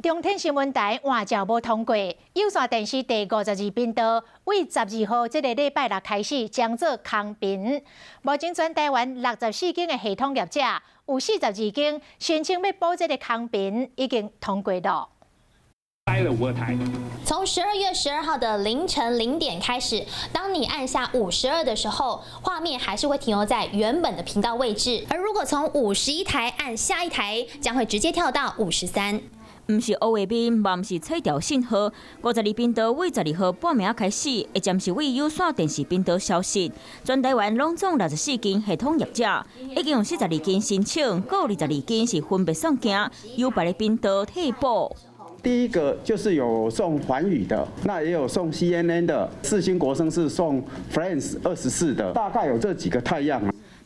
中天新闻台换照无通过，有线电视第52频道为12号这个礼拜六开始将做空频。目前全台湾64间的系统业者有42间申请要补这个空频，已经通过了。 掰了5个台。从12月12号的凌晨0点开始，当你按下52的时候，画面还是会停留在原本的频道位置。而如果从51台按下一台，将会直接跳到53。 唔是乌画面，嘛唔是彩条信号。52频道为12号半暝开始，会暂时为有线电视频道消息。全台湾拢总64间系统业者，已经有42间申请，各22间是分别送件优白的频道替补。 第一个就是有送寰宇的，那也有送 CNN 的，世新国生是送 France 24的，大概有这几个太阳。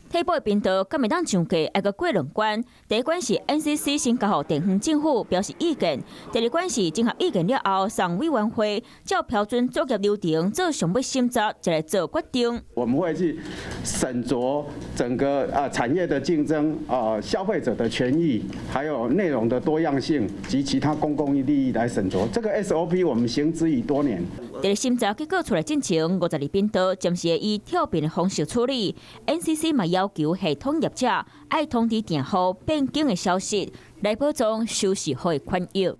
替补的频道敢会当上架，还阁过2关。第一关是 NCC 先交予地方政府表示意见，第二关是整合意见了后，送委员会照标准作业流程做上尾审查，再来做决定。我们会去审酌整个产业的竞争、消费者的权益，还有内容的多样性及其他公共利益来审酌。这个 SOP 我们行之以多年。 第二审查结果出来进前，52频道暂时会以跳频的方式处理。NCC 嘛要求系统业者爱通知订户变更的消息，来保障收视好的权益。